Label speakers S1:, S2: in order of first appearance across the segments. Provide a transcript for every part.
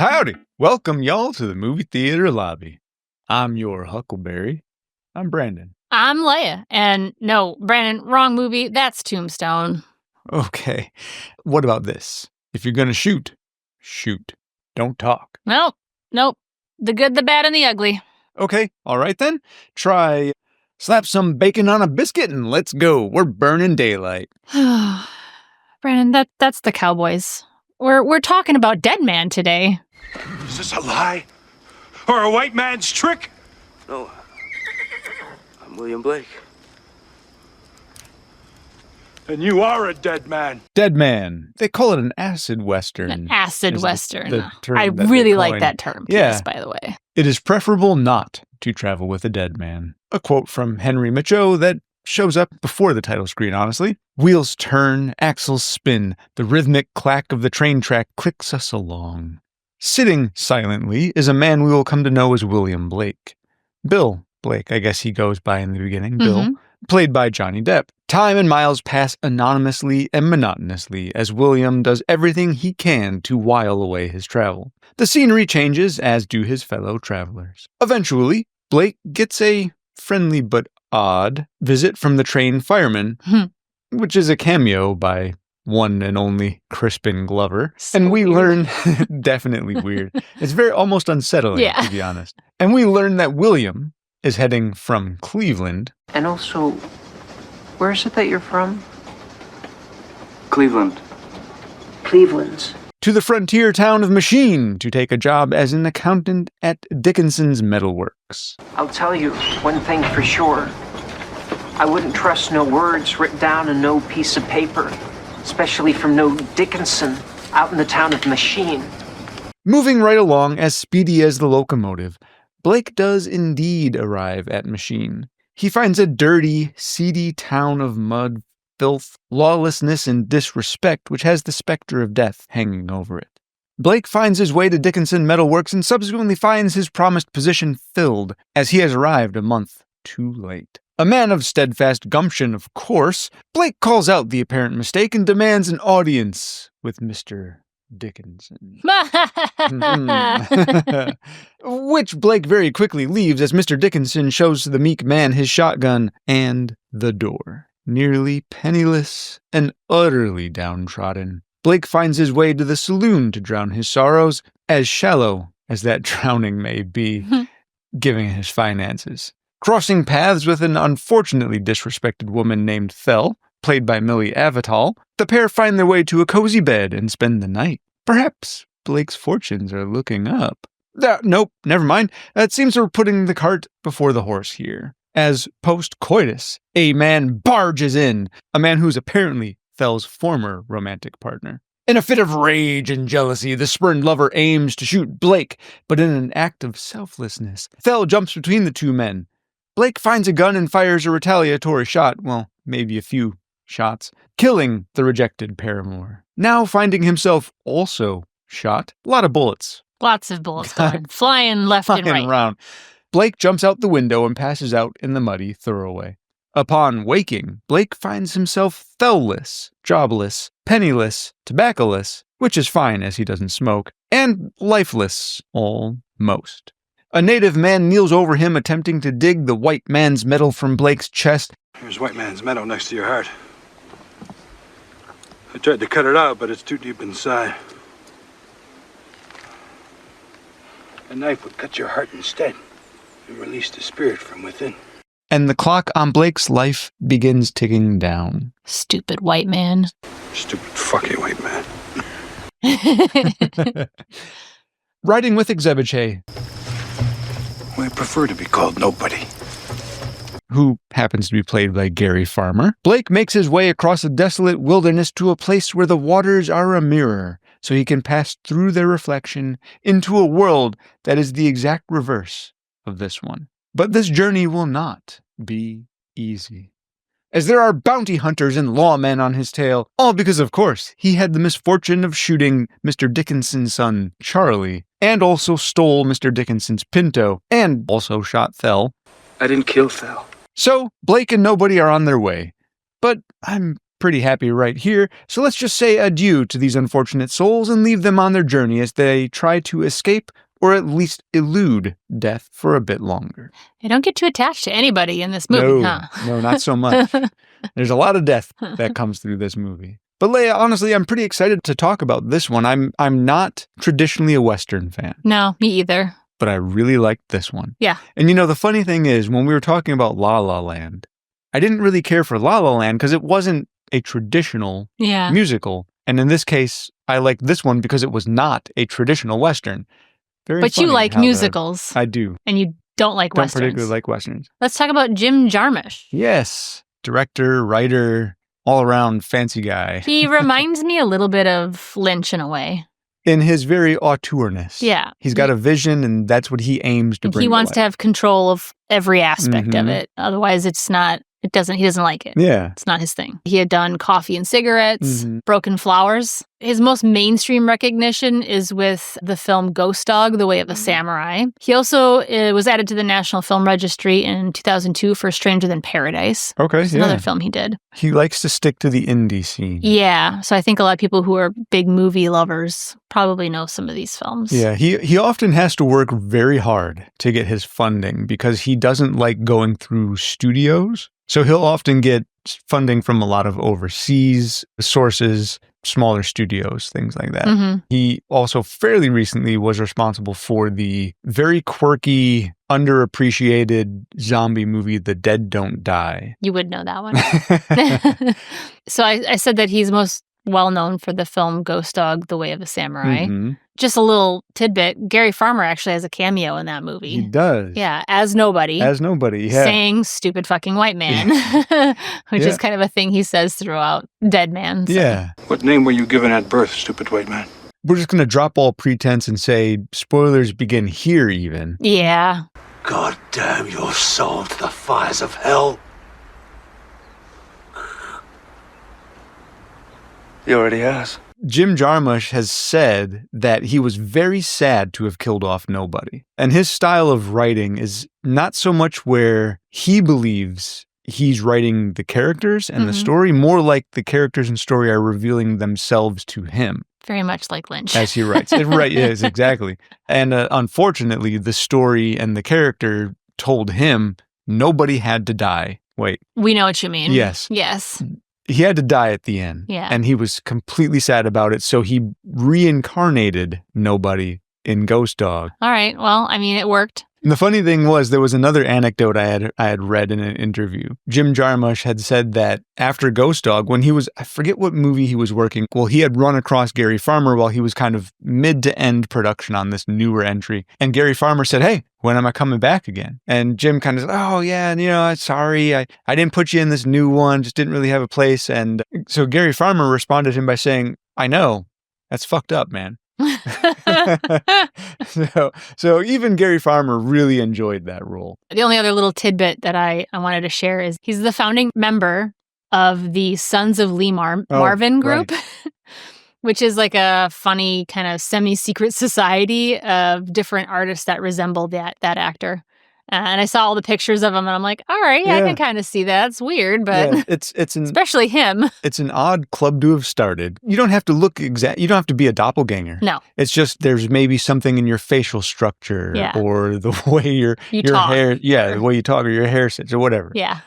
S1: Howdy! Welcome y'all to the movie theater lobby. I'm your Huckleberry. I'm Brandon.
S2: I'm Leia. And no, Brandon, wrong movie. That's Tombstone.
S1: Okay. What about this? If you're gonna shoot, shoot. Don't talk.
S2: Nope. The good, the bad, and the ugly.
S1: Okay, alright then. Try slap some bacon on a biscuit and let's go. We're burning daylight.
S2: Brandon, that's the Cowboys. We're talking about Dead Man today.
S3: Is this a lie? Or a white man's trick?
S4: No. I'm William Blake.
S3: And you are a dead man.
S1: Dead Man. They call it an acid western.
S2: An acid western.
S1: The term
S2: I
S1: that
S2: really
S1: they
S2: like
S1: coined.
S2: that term,
S1: Yeah.
S2: piece, by the way.
S1: It is preferable not to travel with a dead man. A quote from Henry Mitchell that shows up before the title screen, honestly. Wheels turn, axles spin, the rhythmic clack of the train track clicks us along. Sitting silently is a man we will come to know as William Blake. Bill Blake, I guess he goes by in the beginning, Bill, played by Johnny Depp. Time and miles pass anonymously and monotonously as William does everything he can to while away his travel. The scenery changes, as do his fellow travelers. Eventually, Blake gets a friendly but odd visit from the train fireman, which is a cameo by one and only Crispin Glover.
S2: So
S1: and we
S2: weird.
S1: learn, definitely weird. It's very almost unsettling,
S2: Yeah.
S1: to be honest. And we learn that William is heading from Cleveland.
S5: And also, where is it that you're from?
S4: Cleveland.
S5: Cleveland's.
S1: To the frontier town of Machine to take a job as an accountant at Dickinson's Metalworks.
S5: I'll tell you one thing for sure. I wouldn't trust no words written down on no piece of paper, especially from no Dickinson out in the town of Machine.
S1: Moving right along as speedy as the locomotive, Blake does indeed arrive at Machine. He finds a dirty, seedy town of mud, filth, lawlessness, and disrespect which has the specter of death hanging over it. Blake finds his way to Dickinson Metalworks and subsequently finds his promised position filled, as he has arrived a month too late. A man of steadfast gumption, of course, Blake calls out the apparent mistake and demands an audience with Mr. Dickinson. Which Blake very quickly leaves as Mr. Dickinson shows the meek man his shotgun and the door. Nearly penniless and utterly downtrodden, Blake finds his way to the saloon to drown his sorrows, as shallow as that drowning may be, given his finances. Crossing paths with an unfortunately disrespected woman named Thel, played by Millie Avital, the pair find their way to a cozy bed and spend the night. Perhaps Blake's fortunes are looking up. Nope, never mind. It seems we're putting the cart before the horse here. As post-coitus, a man barges in, a man who's apparently Thel's former romantic partner. In a fit of rage and jealousy, the spurned lover aims to shoot Blake, but in an act of selflessness, Thel jumps between the two men. Blake finds a gun and fires a retaliatory shot, well, maybe a few shots, killing the rejected paramour. Now finding himself also shot. A lot of bullets.
S2: Lots of bullets going, flying left and right.
S1: Around. Blake jumps out the window and passes out in the muddy thoroughway. Upon waking, Blake finds himself Thel-less, jobless, penniless, tobaccoless, which is fine as he doesn't smoke, and lifeless, almost. A native man kneels over him attempting to dig the white man's metal from Blake's chest.
S3: Here's white man's meadow next to your heart. I tried to cut it out, but it's too deep inside. A knife would cut your heart instead and release the spirit from within.
S1: And the clock on Blake's life begins ticking down.
S2: Stupid white man.
S3: Stupid fucking white man.
S1: Riding with Exebiche,
S3: I prefer to be called nobody.
S1: who happens to be played by Gary Farmer, Blake makes his way across a desolate wilderness to a place where the waters are a mirror, so he can pass through their reflection into a world that is the exact reverse of this one. But this journey will not be easy, as there are bounty hunters and lawmen on his tail, all because, of course, he had the misfortune of shooting Mr. Dickinson's son, Charlie, and also stole Mr. Dickinson's Pinto, and also shot Thel.
S4: I didn't kill Thel.
S1: So, Blake and nobody are on their way, but I'm pretty happy right here, so let's just say adieu to these unfortunate souls and leave them on their journey as they try to escape or at least elude death for a bit longer.
S2: They don't get too attached to anybody in this movie, huh?
S1: No, not so much. There's a lot of death that comes through this movie. But Leia, honestly, I'm pretty excited to talk about this one. I'm not traditionally a Western fan.
S2: No, me either.
S1: But I really liked this one.
S2: Yeah.
S1: And the funny thing is, when we were talking about La La Land, I didn't really care for La La Land because it wasn't a traditional musical. And in this case, I liked this one because it was not a traditional Western.
S2: But you like musicals.
S1: I do.
S2: And you don't like Westerns.
S1: Don't particularly like Westerns.
S2: Let's talk about Jim Jarmusch.
S1: Yes. Director, writer, all-around fancy guy.
S2: He reminds me a little bit of Lynch in a way.
S1: In his very auteurness.
S2: Yeah.
S1: He's got a vision, and that's what he aims to bring.
S2: He wants to have control of every aspect of it. Otherwise, he doesn't like it.
S1: Yeah.
S2: It's not his thing. He had done Coffee and Cigarettes, Broken Flowers. His most mainstream recognition is with the film Ghost Dog, The Way of the Samurai. He also was added to the National Film Registry in 2002 for Stranger Than Paradise.
S1: Okay,
S2: It's another film he did.
S1: He likes to stick to the indie scene.
S2: Yeah, so I think a lot of people who are big movie lovers probably know some of these films.
S1: Yeah, he often has to work very hard to get his funding because he doesn't like going through studios. So he'll often get funding from a lot of overseas sources, smaller studios, things like that. He also fairly recently was responsible for the very quirky, underappreciated zombie movie, The Dead Don't Die.
S2: You would know that one. So I said that he's most well known for the film Ghost Dog, The Way of the Samurai. Just a little tidbit, Gary Farmer actually has a cameo in that movie.
S1: He does.
S2: Yeah, as nobody.
S1: As nobody, yeah.
S2: Saying stupid fucking white man, which is kind of a thing he says throughout Dead Man. So.
S1: Yeah.
S3: What name were you given at birth, stupid white man?
S1: We're just going to drop all pretense and say spoilers begin here even.
S2: Yeah.
S3: God damn your soul to the fires of hell.
S4: He already has.
S1: Jim Jarmusch has said that he was very sad to have killed off nobody. And his style of writing is not so much where he believes he's writing the characters and the story, more like the characters and story are revealing themselves to him.
S2: Very much like Lynch.
S1: As he writes. Right, yes, exactly. And unfortunately, the story and the character told him nobody had to die. Wait.
S2: We know what you mean.
S1: Yes.
S2: Yes.
S1: He had to die at the end.
S2: Yeah.
S1: And he was completely sad about it. So he reincarnated nobody in Ghost Dog.
S2: All right. Well, I mean, it worked.
S1: And the funny thing was, there was another anecdote I had read in an interview. Jim Jarmusch had said that after Ghost Dog, when he was, I forget what movie he was working, well, he had run across Gary Farmer while he was kind of mid to end production on this newer entry. And Gary Farmer said, "Hey, when am I coming back again?" And Jim kind of said, "Oh, yeah, sorry, I didn't put you in this new one, just didn't really have a place." And so Gary Farmer responded to him by saying, "I know, that's fucked up, man." So even Gary Farmer really enjoyed that role.
S2: The only other little tidbit that I wanted to share is he's the founding member of the Sons of Lee Marvin group, right. Which is like a funny kind of semi-secret society of different artists that resemble that actor. And I saw all the pictures of him, and I'm like, all right, I can kind of see that. It's weird, but
S1: it's
S2: especially him.
S1: It's an odd club to have started. You don't have to look exact. You don't have to be a doppelganger.
S2: No,
S1: it's just there's maybe something in your facial structure or the way your
S2: talk.
S1: hair, the way you talk or your hair sits or whatever.
S2: Yeah.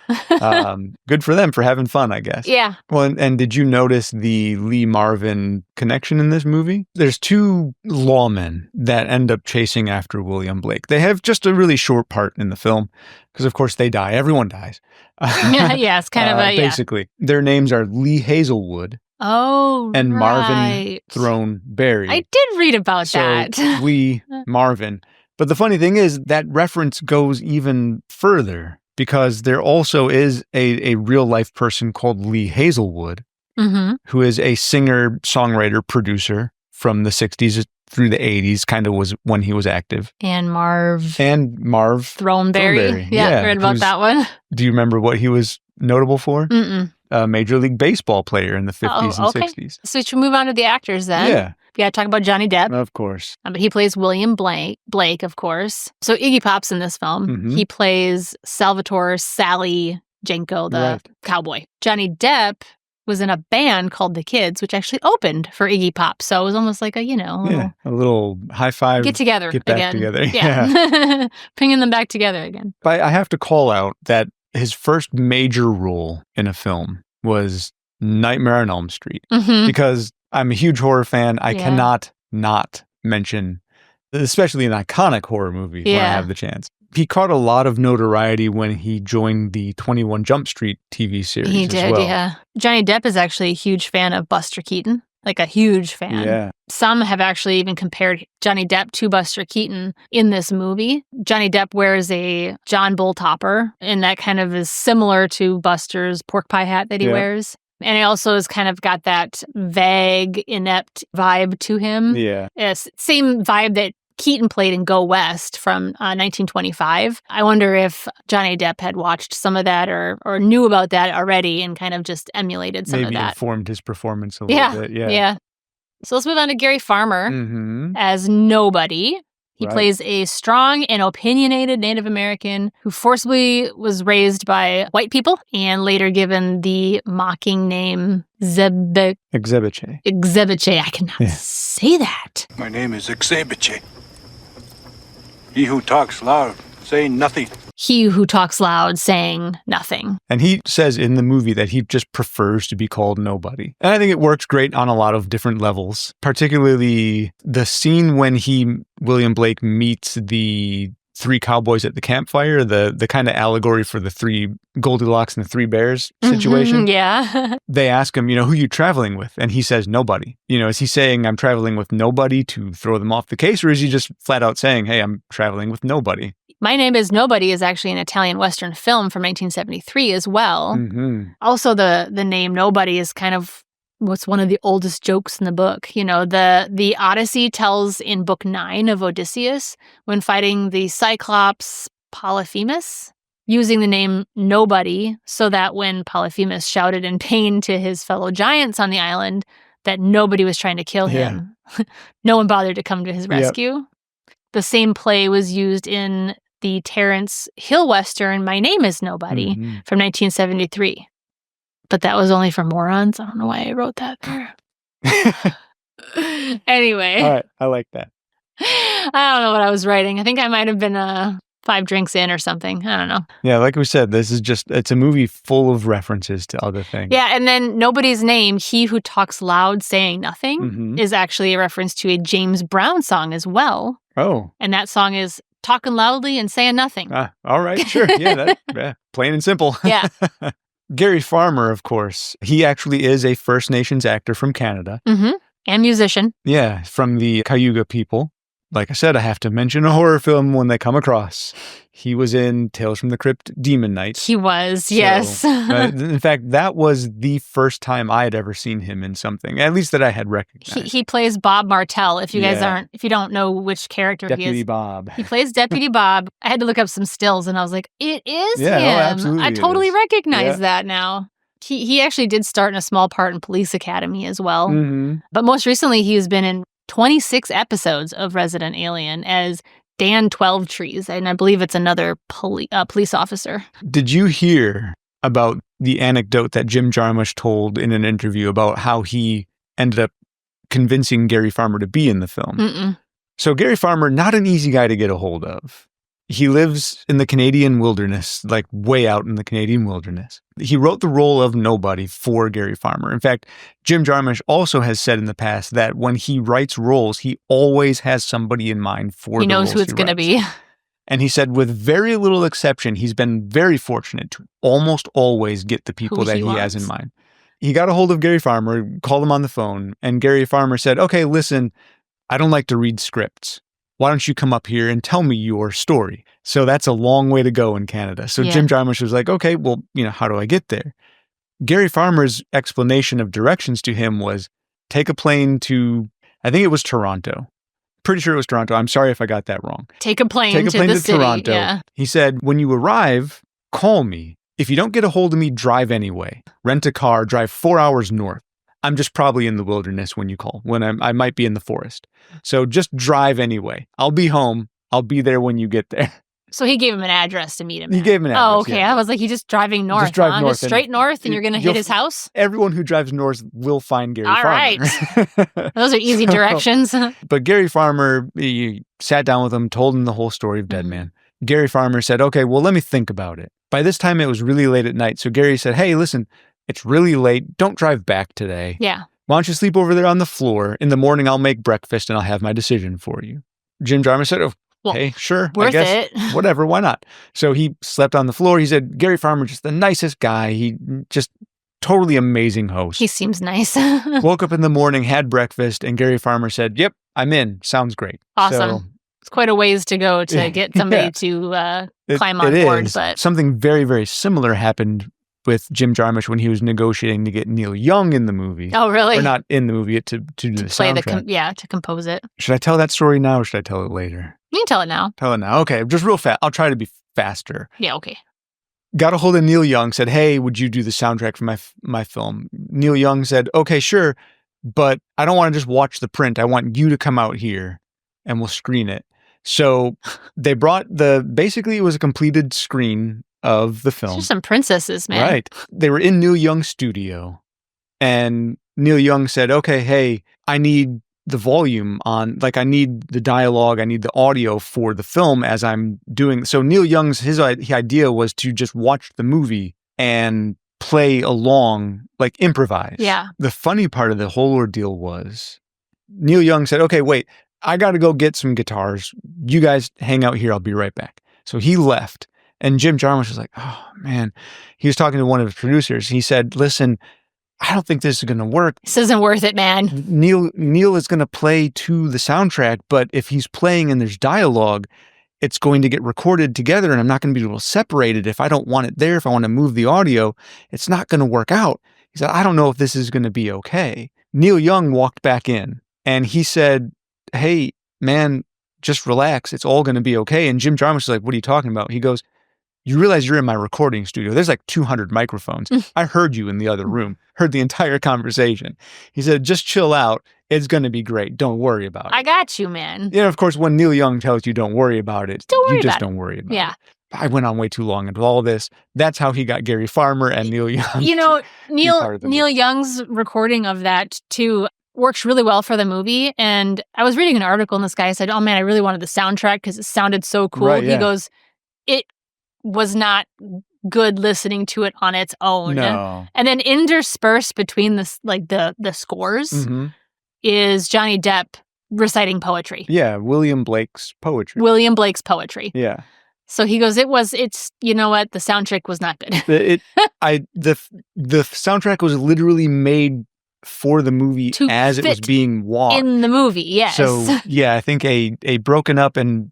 S1: Good for them for having fun, I guess.
S2: Yeah.
S1: Well, and did you notice the Lee Marvin connection in this movie? There's two lawmen that end up chasing after William Blake. They have just a really short part in the film because, of course, they die. Everyone dies.
S2: Yeah, it's kind of
S1: basically. Their names are Lee Hazelwood.
S2: Oh,
S1: and Marvin Throne Berry.
S2: I did read about that.
S1: Lee Marvin. But the funny thing is that reference goes even further because there also is a real life person called Lee Hazelwood, who is a singer, songwriter, producer from the 60s through the 80s, kind of was when he was active.
S2: And Marv
S1: Throneberry.
S2: Yeah, I read about that one.
S1: Do you remember what he was notable for? A Major League Baseball player in the 50s and 60s.
S2: So we should move on to the actors then.
S1: Yeah.
S2: Yeah, talk about Johnny Depp.
S1: Of course.
S2: But he plays William Blake, of course. So Iggy Pop's in this film. He plays Salvatore Sally Jenko, the cowboy. Johnny Depp was in a band called The Kids, which actually opened for Iggy Pop. So it was almost like a
S1: little high five.
S2: Get together
S1: Get back
S2: again.
S1: together.
S2: Yeah. Bringing them back together again.
S1: But I have to call out that his first major role in a film was Nightmare on Elm Street. Because I'm a huge horror fan. I cannot not mention, especially an iconic horror movie when I have the chance. He caught a lot of notoriety when he joined the 21 Jump Street TV series.
S2: He did, yeah. Johnny Depp is actually a huge fan of Buster Keaton, like a huge fan.
S1: Yeah.
S2: Some have actually even compared Johnny Depp to Buster Keaton in this movie. Johnny Depp wears a John Bull topper, and that kind of is similar to Buster's pork pie hat that he wears. And it also has kind of got that vague, inept vibe to him.
S1: Yeah.
S2: It's same vibe that Keaton played in Go West from 1925. I wonder if Johnny Depp had watched some of that or knew about that already and kind of just emulated some of that.
S1: Maybe informed his performance a little bit.
S2: Yeah. So let's move on to Gary Farmer as Nobody. He plays a strong and opinionated Native American who forcibly was raised by white people and later given the mocking name
S1: Exebiche.
S2: I cannot say that.
S3: My name is Exebiche. He who talks loud, saying nothing.
S2: He who talks loud, saying nothing.
S1: And he says in the movie that he just prefers to be called Nobody. And I think it works great on a lot of different levels, particularly the scene when William Blake meets the three cowboys at the campfire, the kind of allegory for the three Goldilocks and the three bears situation.
S2: Yeah.
S1: They ask him, who you traveling with? And he says, nobody. Is he saying I'm traveling with nobody to throw them off the case? Or is he just flat out saying, hey, I'm traveling with nobody?
S2: My Name is Nobody is actually an Italian Western film from 1973 as well. Also, the name Nobody is kind of what's one of the oldest jokes in the book. The Odyssey tells in book 9 of Odysseus when fighting the Cyclops Polyphemus, using the name Nobody so that when Polyphemus shouted in pain to his fellow giants on the island that nobody was trying to kill him, no one bothered to come to his rescue. The same play was used in the Terence Hill Western My Name is Nobody from 1973. But that was only for morons. I don't know why I wrote that there. Anyway.
S1: All right. I like that.
S2: I don't know what I was writing. I think I might have been 5 drinks in or something. I don't know.
S1: Yeah, like we said, it's a movie full of references to other things.
S2: Yeah, and then Nobody's Name, He Who Talks Loud Saying Nothing, is actually a reference to a James Brown song as well.
S1: Oh.
S2: And that song is Talking Loudly and Saying Nothing.
S1: All right, sure. Yeah, plain and simple.
S2: Yeah.
S1: Gary Farmer, of course, he actually is a First Nations actor from Canada.
S2: And musician.
S1: Yeah, from the Cayuga people. Like I said, I have to mention a horror film when they come across. He was in Tales from the Crypt Demon Knight.
S2: He was, yes.
S1: In fact, that was the first time I had ever seen him in something, at least that I had recognized.
S2: He plays Bob Martell, if you don't know which character
S1: Deputy
S2: he is.
S1: Deputy Bob.
S2: He plays Deputy Bob. I had to look up some stills and I was like, it is him.
S1: Absolutely
S2: I totally recognize that now. He actually did start in a small part in Police Academy as well. But most recently, he's been in 26 episodes of Resident Alien as Dan 12 Trees, and I believe it's another police officer.
S1: Did you hear about the anecdote that Jim Jarmusch told in an interview about how he ended up convincing Gary Farmer to be in the film? So Gary Farmer, not an easy guy to get a hold of. He lives in the Canadian wilderness, like way out in the Canadian wilderness. He wrote the role of Nobody for Gary Farmer. In fact, Jim Jarmusch also has said in the past that when he writes roles, he always has somebody in mind for the roles he
S2: knows who it's going to be.
S1: And he said, with very little exception, he's been very fortunate to almost always get the people that he has in mind. He got a hold of Gary Farmer, called him on the phone, and Gary Farmer said, okay, listen, I don't like to read scripts. Why don't you come up here and tell me your story? So that's a long way to go in Canada. So Jim Jarmusch was like, okay, well, how do I get there? Gary Farmer's explanation of directions to him was take a plane to, I think it was Toronto. Pretty sure it was Toronto. I'm sorry if I got that wrong.
S2: Take a plane to the city.
S1: Toronto. Yeah. He said, when you arrive, call me. If you don't get a hold of me, drive anyway. Rent a car, drive 4 hours north. I'm just probably in the wilderness when you call, when I might be in the forest. So just drive anyway. I'll be home. I'll be there when you get there.
S2: So he gave him an address to meet him.
S1: He gave him an address.
S2: Oh, okay.
S1: Yeah.
S2: I was like, he's just driving north.
S1: Just drive north.
S2: Just straight north, and you're going to hit his house?
S1: Everyone who drives north will find Gary Farmer.
S2: Right. Those are easy directions.
S1: But Gary Farmer, he sat down with him, told him the whole story of Dead Man. Gary Farmer said, okay, well, let me think about it. By this time, it was really late at night. So Gary said, hey, listen, it's really late. Don't drive back today.
S2: Yeah.
S1: Why don't you sleep over there on the floor? In the morning, I'll make breakfast and I'll have my decision for you. Jim Jarmusch said, okay, sure.
S2: Worth
S1: I guess,
S2: it.
S1: Whatever, why not? So he slept on the floor. He said, Gary Farmer, just the nicest guy. He just totally amazing host.
S2: He seems nice.
S1: Woke up in the morning, had breakfast, and Gary Farmer said, yep, I'm in. Sounds great.
S2: Awesome.
S1: So,
S2: it's quite a ways to go to get somebody to climb on board. But
S1: something very, very similar happened with Jim Jarmusch when he was negotiating to get Neil Young in the movie.
S2: Oh, really?
S1: Or not in the movie, to do the
S2: play
S1: soundtrack.
S2: To compose it.
S1: Should I tell that story now or should I tell it later?
S2: You can tell it now.
S1: Tell it now. Okay, just real fast. I'll try to be faster.
S2: Yeah, okay.
S1: Got a hold of Neil Young, said, hey, would you do the soundtrack for my film? Neil Young said, okay, sure, but I don't want to just watch the print. I want you to come out here and we'll screen it. So they brought basically it was a completed screen of the film.
S2: It's just some princesses, man.
S1: Right. They were in Neil Young's studio and Neil Young said, okay, hey, I need the volume on, like I need the dialogue, I need the audio for the film as I'm doing. So Neil Young's, his idea was to just watch the movie and play along, like improvise.
S2: Yeah.
S1: The funny part of the whole ordeal was Neil Young said, okay, wait, I got to go get some guitars. You guys hang out here. I'll be right back. So he left. And Jim Jarmusch was like, oh, man. He was talking to one of his producers. He said, listen, I don't think this is going to work.
S2: This isn't worth it, man.
S1: Neil is going to play to the soundtrack, but if he's playing and there's dialogue, it's going to get recorded together and I'm not going to be able to separate it. If I don't want it there, if I want to move the audio, it's not going to work out. He said, I don't know if this is going to be okay. Neil Young walked back in and he said, hey, man, just relax. It's all going to be okay. And Jim Jarmusch was like, what are you talking about? He goes, you realize you're in my recording studio. There's like 200 microphones. I heard you in the other room, heard the entire conversation. He said, just chill out. It's going to be great. Don't worry about it.
S2: I got you, man.
S1: Yeah, of course, when Neil Young tells you don't worry about it, you just don't worry about it.
S2: Yeah.
S1: I went on way too long into all this. That's how he got Gary Farmer and Neil Young.
S2: You know, Neil Young's recording of that too works really well for the movie. And I was reading an article and this guy said, oh man, I really wanted the soundtrack because it sounded so cool.
S1: Right, yeah.
S2: He goes, it was not good listening to it on its own.
S1: No.
S2: And then interspersed between this, like the scores is Johnny Depp reciting poetry.
S1: Yeah, William Blake's poetry. Yeah.
S2: So he goes, it's you know what? The soundtrack was not good.
S1: The soundtrack was literally made for the movie as it was being watched.
S2: In the movie, yes.
S1: So yeah, I think a broken up and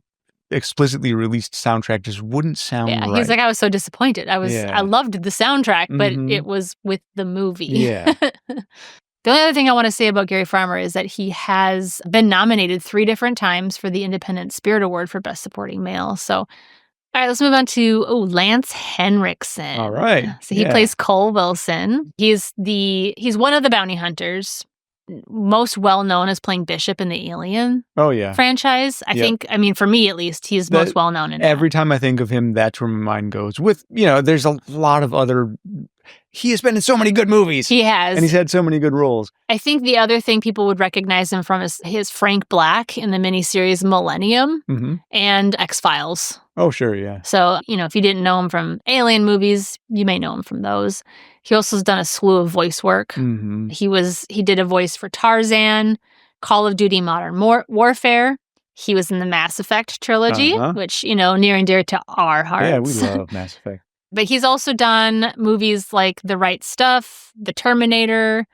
S1: explicitly released soundtrack just wouldn't sound right.
S2: He's like, I was so disappointed. I loved the soundtrack, but it was with the movie.
S1: Yeah.
S2: The only other thing I want to say about Gary Farmer is that he has been nominated 3 different times for the Independent Spirit Award for Best Supporting Male. So, all right, let's move on to Lance Henriksen.
S1: All right.
S2: So he plays Cole Wilson. He's one of the bounty hunters, most well known as playing Bishop in the Alien franchise. I think, I mean, for me at least, he's most well known in
S1: every time I think of him, that's where my mind goes. With, there's a lot of other. He has been in so many good movies.
S2: He has.
S1: And he's had so many good roles.
S2: I think the other thing people would recognize him from is his Frank Black in the miniseries Millennium and X-Files.
S1: Oh, sure, yeah.
S2: So, if you didn't know him from Alien movies, you may know him from those. He also has done a slew of voice work. He did a voice for Tarzan, Call of Duty Modern Warfare. He was in the Mass Effect trilogy, which, near and dear to our hearts.
S1: Yeah, we love Mass Effect.
S2: But he's also done movies like The Right Stuff, The Terminator,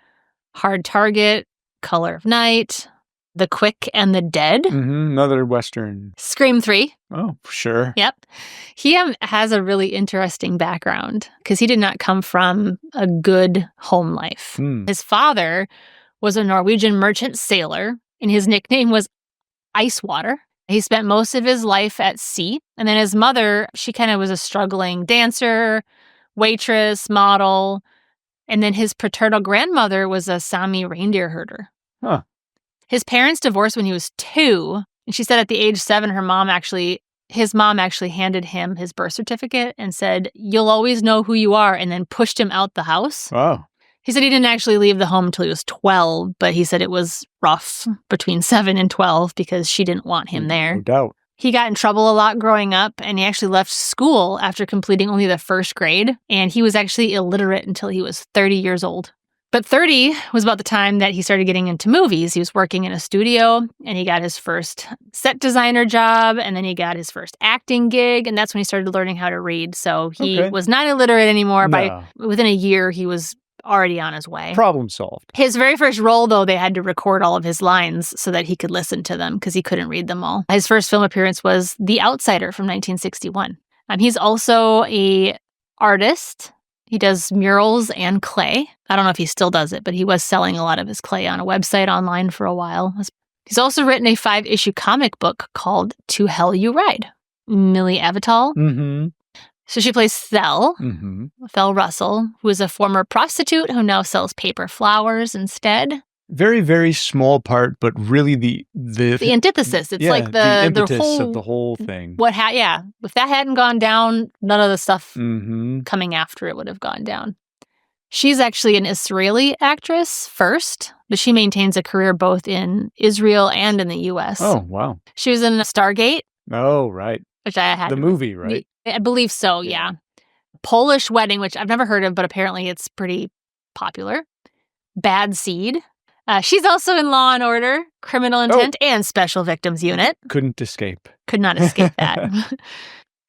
S2: Hard Target, Color of Night, The Quick and the Dead.
S1: Another Western.
S2: Scream 3.
S1: Oh, sure.
S2: Yep. He has a really interesting background because he did not come from a good home life. His father was a Norwegian merchant sailor, and his nickname was Icewater. He spent most of his life at sea. And then his mother, she kind of was a struggling dancer, waitress, model. And then his paternal grandmother was a Sami reindeer herder. His parents divorced when he was 2. And she said at the age 7, her mom actually His mom actually handed him his birth certificate and said, "You'll always know who you are," and then pushed him out the house.
S1: Oh.
S2: He said he didn't actually leave the home until he was 12, but he said it was rough between 7 and 12 because she didn't want him there.
S1: No doubt.
S2: He got in trouble a lot growing up, and he actually left school after completing only the first grade, and he was actually illiterate until he was 30 years old. But 30 was about the time that he started getting into movies. He was working in a studio, and he got his first set designer job, and then he got his first acting gig, and that's when he started learning how to read. So he was not illiterate anymore.
S1: No.
S2: Within a year, he was already on his way.
S1: Problem solved.
S2: His very first role, though, they had to record all of his lines so that he could listen to them because he couldn't read them all. His first film appearance was The Outsider from 1961. He's also a artist. He does murals and clay. I don't know if he still does it, but he was selling a lot of his clay on a website online for a while. He's also written a 5-issue comic book called To Hell You Ride. Millie Avital.
S1: Mm-hmm.
S2: So she plays Thel,
S1: Mm-hmm.
S2: Thel Russell, who is a former prostitute who now sells paper flowers instead.
S1: Very, very small part, but really the
S2: antithesis. It's like the
S1: impetus
S2: whole
S1: of the whole thing.
S2: If that hadn't gone down, none of the stuff
S1: Mm-hmm.
S2: coming after it would have gone down. She's actually an Israeli actress first, but she maintains a career both in Israel and in the U.S.
S1: Oh, wow.
S2: She was in Stargate,
S1: Oh, right.
S2: which I had
S1: The movie, right?
S2: I believe so, yeah. Polish Wedding, which I've never heard of, but apparently it's pretty popular. Bad Seed. She's also in Law and Order, Criminal Intent, and Special Victims Unit.
S1: Couldn't escape.
S2: Could not escape that.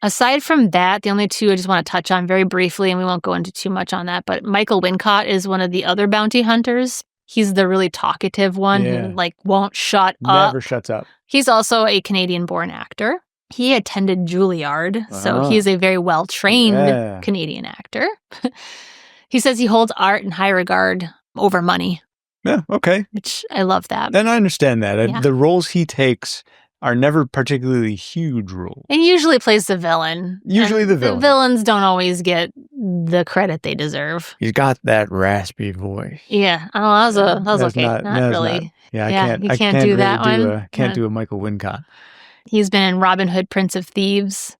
S2: Aside from that, the only two I just want to touch on very briefly, and we won't go into too much on that, but Michael Wincott is one of the other bounty hunters. He's the really talkative one who won't shut up.
S1: Never shuts up.
S2: He's also a Canadian-born actor. He attended Juilliard, so he is a very well-trained Canadian actor. He says he holds art in high regard over money.
S1: Yeah, okay.
S2: Which I love that.
S1: And I understand that.
S2: Yeah.
S1: The roles he takes are never particularly huge roles.
S2: And usually plays the villain.
S1: Usually the villain.
S2: The villains don't always get the credit they deserve.
S1: He's got that raspy voice.
S2: Yeah. Oh, that was okay. Not really.
S1: Yeah,
S2: I can't do that one.
S1: Can't do a Michael Wincott.
S2: He's been in Robin Hood, Prince of Thieves.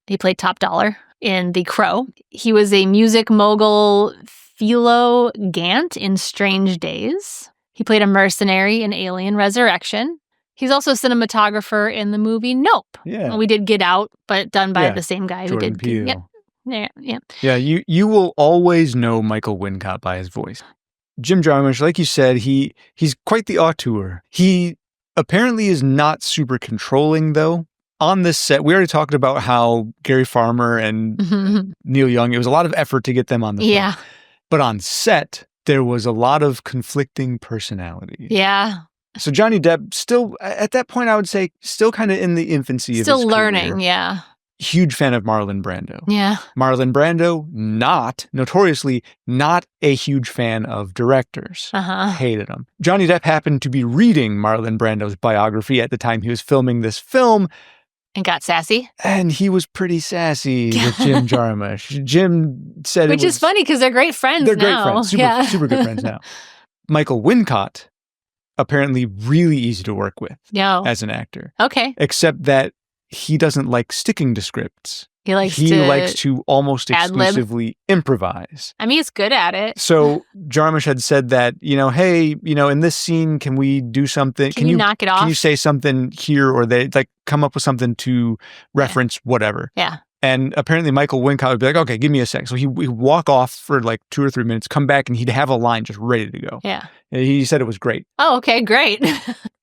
S2: He played Top Dollar in The Crow. He was a music mogul, Philo Gant in Strange Days. He played a mercenary in Alien Resurrection. He's also a cinematographer in the movie Nope.
S1: Yeah.
S2: We did Get Out, but done by the same guy
S1: Jordan
S2: who did
S1: Peele.
S2: Yeah.
S1: Yeah, you will always know Michael Wincott by his voice. Jim Jarmusch, like you said, he's quite the auteur. He apparently is not super controlling, though. On this set, we already talked about how Gary Farmer and Neil Young, it was a lot of effort to get them on the film.
S2: Yeah.
S1: But on set, there was a lot of conflicting personalities.
S2: Yeah.
S1: So Johnny Depp still, at that point, I would say, still kind of in the infancy of his
S2: Still learning,
S1: career.
S2: yeah.
S1: Huge fan of Marlon Brando.
S2: Yeah.
S1: Marlon Brando, notoriously not a huge fan of directors. Hated him. Johnny Depp happened to be reading Marlon Brando's biography at the time he was filming this film.
S2: And got sassy.
S1: And he was pretty sassy with Jim Jarmusch. Jim said
S2: Which is funny because they're great friends
S1: they're
S2: now.
S1: Great friends. Super good friends now. Michael Wincott, apparently really easy to work with as an actor.
S2: Okay.
S1: Except that he doesn't like sticking to scripts.
S2: He likes
S1: to almost exclusively improvise.
S2: I mean, he's good at it.
S1: So Jarmusch had said that, hey, in this scene, can we do something?
S2: Can you knock it off?
S1: Can you say something here or there? Like come up with something to reference whatever.
S2: Yeah.
S1: And apparently Michael Wincott would be like, okay, give me a sec. So he'd walk off for like 2 or 3 minutes, come back, and he'd have a line just ready to go.
S2: Yeah.
S1: And he said it was great.
S2: Oh, okay, great.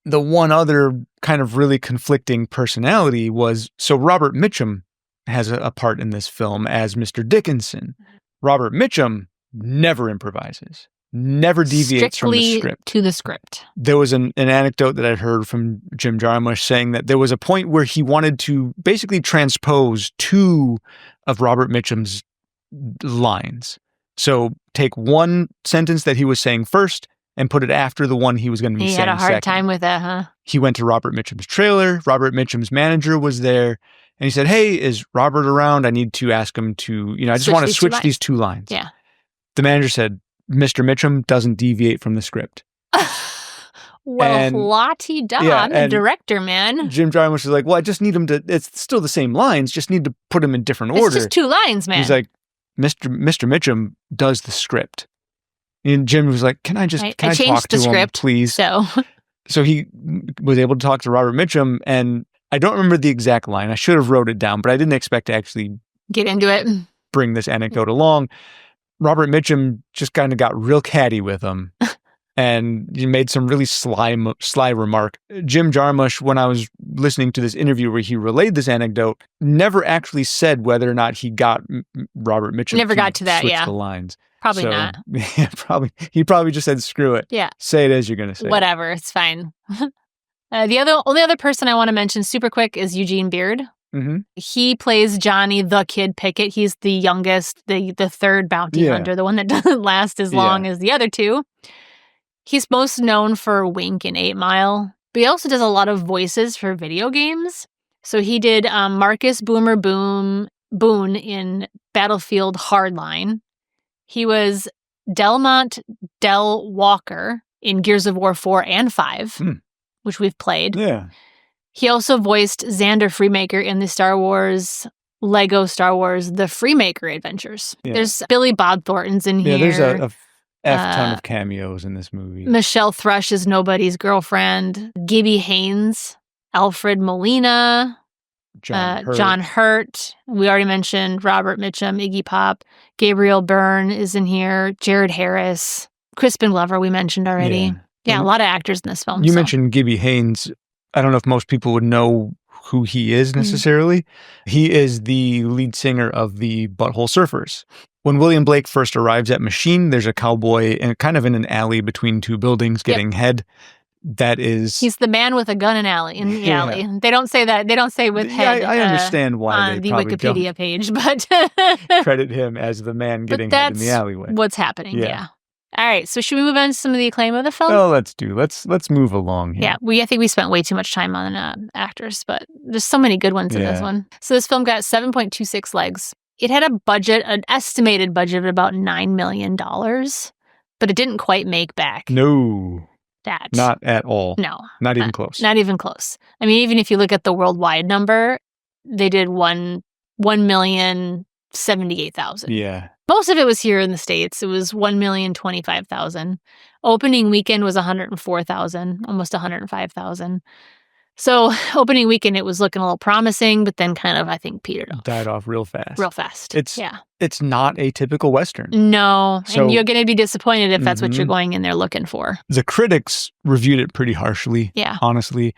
S1: The one other kind of really conflicting personality was, so Robert Mitchum has a part in this film as Mr. Dickinson. Robert Mitchum never improvises, never deviates from the script.
S2: To the script.
S1: There was an anecdote that I'd heard from Jim Jarmusch saying that there was a point where he wanted to basically transpose 2 of Robert Mitchum's lines. So take one sentence that he was saying first and put it after the one he was going to be saying second.
S2: He had a hard time with that, huh?
S1: He went to Robert Mitchum's trailer. Robert Mitchum's manager was there. And he said, hey, is Robert around? I need to ask him to, I just want to switch these 2 lines.
S2: Yeah.
S1: The manager said, Mr. Mitchum doesn't deviate from the script.
S2: Well,
S1: And-
S2: la-ti-da,
S1: yeah,
S2: I'm the
S1: and
S2: director, man.
S1: Jim Jarmusch is like, well, I just need him to, it's still the same lines, just need to put them in different
S2: It's
S1: order.
S2: just 2 lines, man.
S1: He's like, Mr. Mitchum does the script. And Jim was like, can I
S2: I
S1: talk
S2: changed
S1: to
S2: the
S1: him,
S2: script,
S1: please?
S2: So
S1: he was able to talk to Robert Mitchum, and I don't remember the exact line. I should have wrote it down, but I didn't expect to actually
S2: get into it.
S1: bring this anecdote along. Robert Mitchum just kind of got real catty with him and he made some really sly remark. Jim Jarmusch, when I was listening to this interview where he relayed this anecdote, never actually said whether or not he got Robert Mitchum
S2: Never got to that,
S1: switch
S2: yeah.
S1: the lines.
S2: Probably
S1: So,
S2: not.
S1: Yeah, he probably just said, screw it.
S2: Yeah.
S1: Say it as you're going to say it.
S2: Whatever, it's fine. The only other person I want to mention super quick is Eugene Beard.
S1: Mm-hmm.
S2: He plays Johnny the Kid Pickett. He's the youngest, the third bounty hunter, the one that doesn't last as long as the other 2. He's most known for Wink in 8 Mile, but he also does a lot of voices for video games. So he did Marcus Boomer Boone in Battlefield Hardline. He was Delmont Del Walker in Gears of War 4 and 5, which we've played.
S1: Yeah.
S2: He also voiced Xander Freemaker in the Lego Star Wars The Freemaker Adventures.
S1: Yeah.
S2: There's Billy Bob Thornton's in here.
S1: Yeah, there's a ton of cameos in this movie.
S2: Michelle Thrush is Nobody's girlfriend. Gibby Haynes, Alfred Molina, John Hurt. We already mentioned Robert Mitchum, Iggy Pop. Gabriel Byrne is in here. Jared Harris. Crispin Glover we mentioned already. Yeah, a lot of actors in this film.
S1: You mentioned Gibby Haynes. I don't know if most people would know who he is necessarily. He is the lead singer of the Butthole Surfers. When William Blake first arrives at Machine, there's a cowboy and kind of in an alley between 2 buildings getting head. That is...
S2: He's the man with a gun in the alley. They don't say that. They don't say with head.
S1: I understand why
S2: on
S1: they
S2: the Wikipedia
S1: don't
S2: page, but
S1: credit him as the man getting head in the alleyway.
S2: What's happening, yeah. All right, so should we move on to some of the acclaim of the film?
S1: Oh, let's move along here.
S2: Yeah, I think we spent way too much time on actors, but there's so many good ones in this one. So this film got 7.26 legs. It had an estimated budget of about $9 million, but it didn't quite make back.
S1: No.
S2: That.
S1: Not at all.
S2: No.
S1: Not even close.
S2: Not even close. I mean, even if you look at the worldwide number, they did 1,078,000.
S1: Yeah.
S2: Most of it was here in the States. It was 1,025,000. Opening weekend was 104,000, almost 105,000. So opening weekend, it was looking a little promising, but then kind of, I think, petered off.
S1: Died off real fast.
S2: It's
S1: not a typical Western.
S2: No, and you're going to be disappointed if that's what you're going in there looking for.
S1: The critics reviewed it pretty harshly, honestly.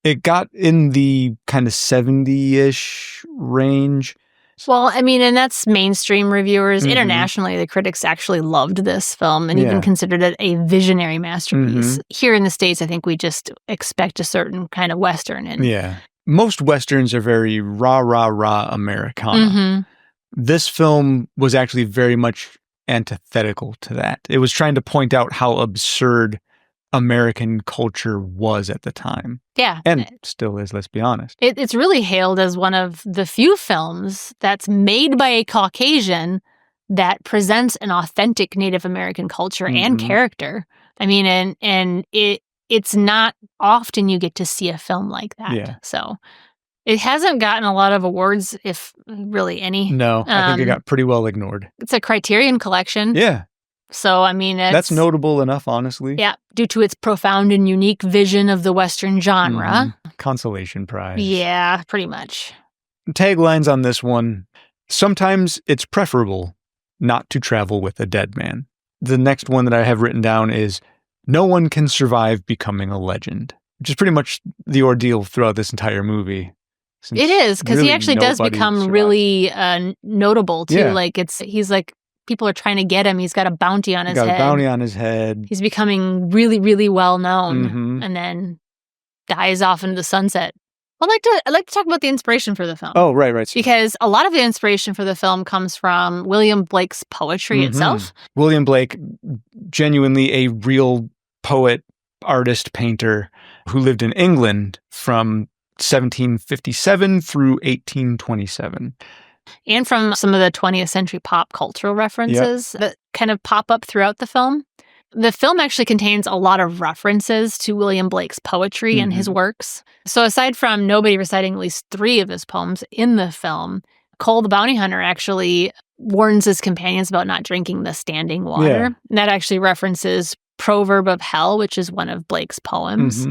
S1: It got in the kind of 70-ish range.
S2: Well, I mean, and that's mainstream reviewers. Internationally, the critics actually loved this film and even considered it a visionary masterpiece. Here in the States, I think we just expect a certain kind of Western. And
S1: most Westerns are very rah, Americana. This film was actually very much antithetical to that. It was trying to point out how absurd American culture was at the time.
S2: Yeah.
S1: And still is, let's be honest.
S2: It's really hailed as one of the few films that's made by a Caucasian that presents an authentic Native American culture and character. I mean, and it's not often you get to see a film like that.
S1: Yeah.
S2: So it hasn't gotten a lot of awards, if really any.
S1: No, I think it got pretty well ignored.
S2: It's a Criterion Collection.
S1: Yeah.
S2: So, I mean,
S1: that's notable enough, honestly.
S2: Yeah, due to its profound and unique vision of the Western genre.
S1: Consolation prize.
S2: Yeah, pretty much.
S1: Taglines on this one. Sometimes it's preferable not to travel with a dead man. The next one that I have written down is no one can survive becoming a legend, which is pretty much the ordeal throughout this entire movie.
S2: It is, because
S1: really
S2: he actually does become really notable, too.
S1: Yeah.
S2: Like, he's like, people are trying to get him. He's got a bounty on his head.
S1: Got a bounty on his head.
S2: He's becoming really, really well known, and then dies off into the sunset. I'd like to talk about the inspiration for the film.
S1: Oh, right.
S2: Because a lot of the inspiration for the film comes from William Blake's poetry itself.
S1: William Blake, genuinely a real poet, artist, painter who lived in England from 1757 through 1827.
S2: And from some of the 20th century pop cultural references that kind of pop up throughout the film. The film actually contains a lot of references to William Blake's poetry and his works. So aside from nobody reciting at least 3 of his poems in the film, Cole the bounty hunter actually warns his companions about not drinking the standing water.
S1: Yeah.
S2: And that actually references Proverb of Hell, which is one of Blake's poems.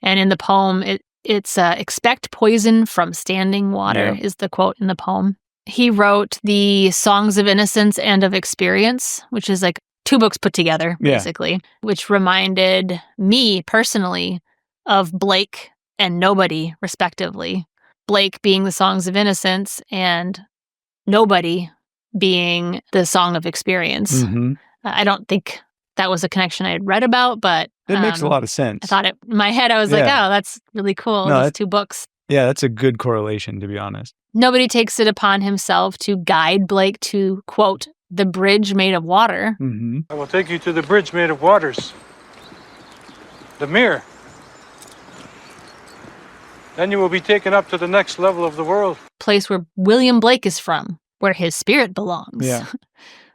S2: And in the poem, it's expect poison from standing water is the quote in the poem. He wrote the Songs of Innocence and of Experience, which is like 2 books put together, basically, which reminded me personally of Blake and Nobody, respectively. Blake being the Songs of Innocence and Nobody being the Song of Experience. I don't think that was a connection I had read about, but
S1: it makes a lot of sense.
S2: I thought in my head, I was like, oh, that's really cool.
S1: No,
S2: Those 2 books.
S1: Yeah, that's a good correlation, to be honest.
S2: Nobody takes it upon himself to guide Blake to, quote, the bridge made of water.
S3: I will take you to the bridge made of waters. The mirror. Then you will be taken up to the next level of the world.
S2: Place where William Blake is from, where his spirit belongs.
S1: Yeah.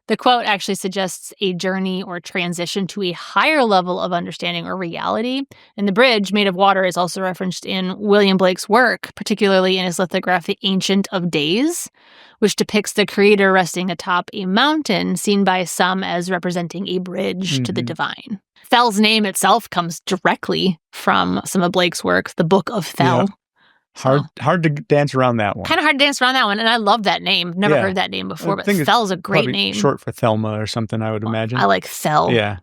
S2: The quote actually suggests a journey or transition to a higher level of understanding or reality. And the bridge made of water is also referenced in William Blake's work, particularly in his lithograph, The Ancient of Days, which depicts the creator resting atop a mountain, seen by some as representing a bridge to the divine. Thell's name itself comes directly from some of Blake's work, the Book of Thell.
S1: Hard to dance around that one.
S2: Kind of hard to dance around that one, and I love that name. Never heard that name before, but Thell's a great name.
S1: Short for Thelma or something, I would imagine.
S2: I like Thell.
S1: Yeah.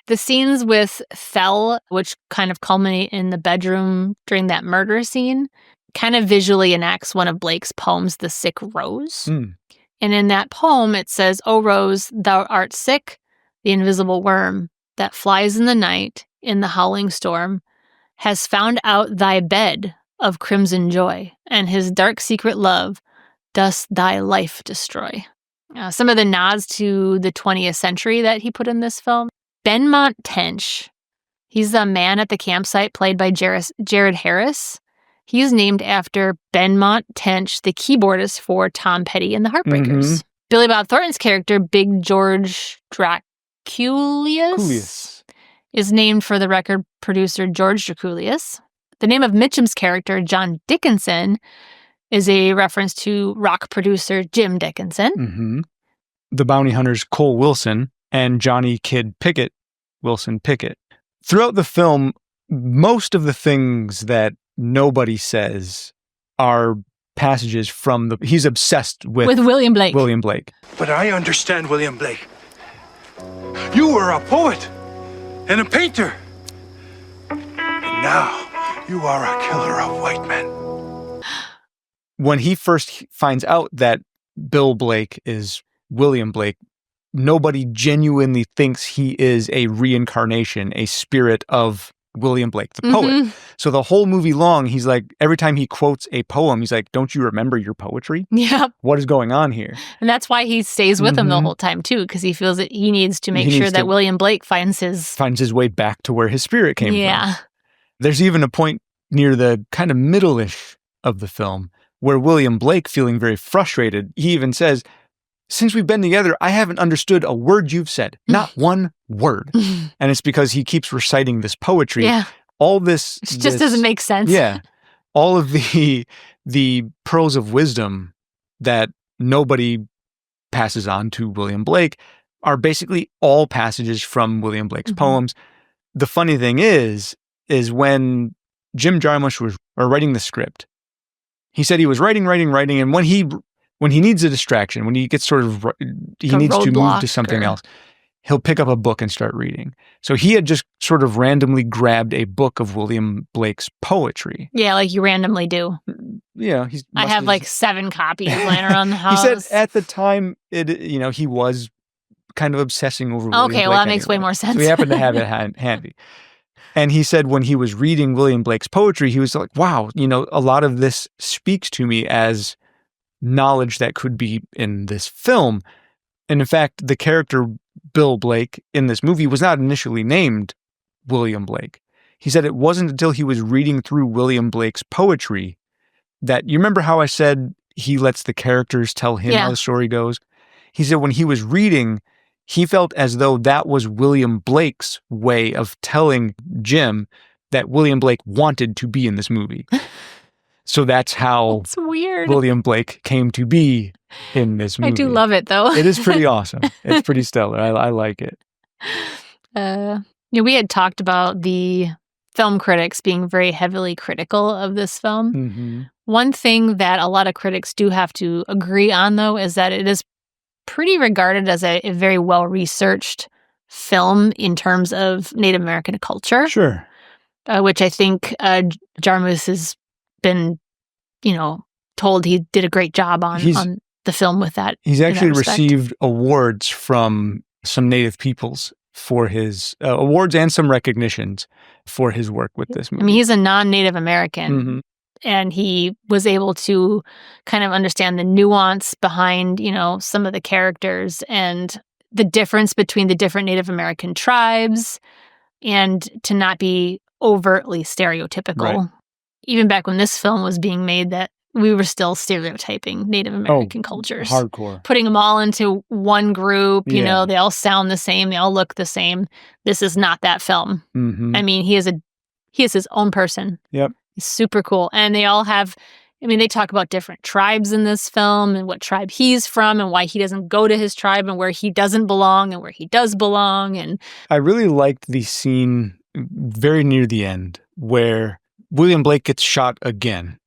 S2: The scenes with Thell, which kind of culminate in the bedroom during that murder scene, kind of visually enacts one of Blake's poems, The Sick Rose. And in that poem, it says, O Rose, thou art sick, the invisible worm that flies in the night, in the howling storm, has found out thy bed of crimson joy, and his dark secret love does thy life destroy. Some of the nods to the 20th century that he put in this film. Benmont Tench, he's the man at the campsite played by Jared Harris. He's named after Benmont Tench, the keyboardist for Tom Petty and the Heartbreakers. Billy Bob Thornton's character, Big George Draculius, is named for the record producer George Draculius. The name of Mitchum's character, John Dickinson, is a reference to rock producer Jim Dickinson.
S1: The bounty hunters Cole Wilson and Johnny Kid Pickett, Wilson Pickett. Throughout the film, most of the things that nobody says are passages from he's obsessed with
S2: William Blake.
S1: William Blake.
S3: But I understand William Blake. You were a poet and a painter. And now you are a killer of white men.
S1: When he first finds out that Bill Blake is William Blake, nobody genuinely thinks he is a reincarnation, a spirit of William Blake, the poet. So the whole movie long, he's like, every time he quotes a poem, he's like, don't you remember your poetry?
S2: Yeah.
S1: What is going on here?
S2: And that's why he stays with him the whole time, too, because he feels that he needs to make sure that William Blake finds his
S1: way back to where his spirit came from.
S2: Yeah.
S1: There's even a point near the kind of middle-ish of the film where William Blake, feeling very frustrated, he even says, since we've been together, I haven't understood a word you've said. Not one word. And it's because he keeps reciting this poetry.
S2: Yeah.
S1: All this...
S2: It just doesn't make sense.
S1: Yeah. All of the pearls of wisdom that nobody passes on to William Blake are basically all passages from William Blake's poems. The funny thing is when Jim Jarmusch was writing the script, he said he was writing, and when he needs a distraction, when he gets sort of, he needs to move to something else, he'll pick up a book and start reading. So he had just sort of randomly grabbed a book of William Blake's poetry.
S2: Yeah, like you randomly do.
S1: Yeah.
S2: I have like 7 copies laying around the house.
S1: He said at the time, he was kind of obsessing over William Blake.
S2: Okay, well, that makes way more sense.
S1: So he happened to have it handy. And he said when he was reading William Blake's poetry, he was like, wow, a lot of this speaks to me as knowledge that could be in this film. And in fact, the character Bill Blake in this movie was not initially named William Blake. He said it wasn't until he was reading through William Blake's poetry that, you remember how I said he lets the characters tell him how the story goes? He said when he was reading, he felt as though that was William Blake's way of telling Jim that William Blake wanted to be in this movie. So that's how
S2: It's weird.
S1: William Blake came to be in this movie.
S2: I do love it, though.
S1: It is pretty awesome. It's pretty stellar. I like it.
S2: We had talked about the film critics being very heavily critical of this film.
S1: Mm-hmm.
S2: One thing that a lot of critics do have to agree on, though, is that it is pretty regarded as a very well-researched film in terms of Native American culture.
S1: Sure.
S2: Which I think Jarmusch has been, told he did a great job on the film with that.
S1: He's actually received awards from some Native peoples for his awards and some recognitions for his work with this movie.
S2: I mean, he's a non-Native American,
S1: mm-hmm.
S2: and he was able to kind of understand the nuance behind, some of the characters and the difference between the different Native American tribes, and to not be overtly stereotypical. Right. Even back when this film was being made, that we were still stereotyping Native American cultures.
S1: Hardcore. Putting
S2: them all into one group, they all sound the same, they all look the same. This is not that film.
S1: Mm-hmm.
S2: I mean, he is his own person.
S1: Yep.
S2: He's super cool. And they all have, they talk about different tribes in this film and what tribe he's from and why he doesn't go to his tribe and where he doesn't belong and where he does belong. And
S1: I really liked the scene very near the end where William Blake gets shot again.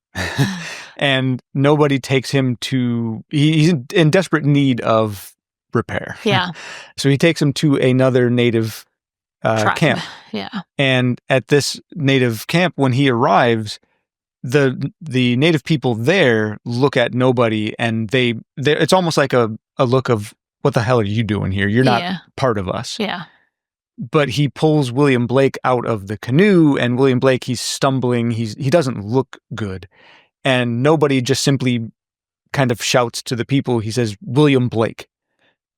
S1: And nobody takes him to, he's in desperate need of repair.
S2: Yeah.
S1: So he takes him to another Native camp.
S2: Yeah.
S1: And at this Native camp, when he arrives, the Native people there look at nobody, and it's almost like a look of, what the hell are you doing here? You're not part of us.
S2: Yeah.
S1: But he pulls William Blake out of the canoe, and William Blake, he's stumbling. He doesn't look good. And nobody just simply kind of shouts to the people. He says, William Blake.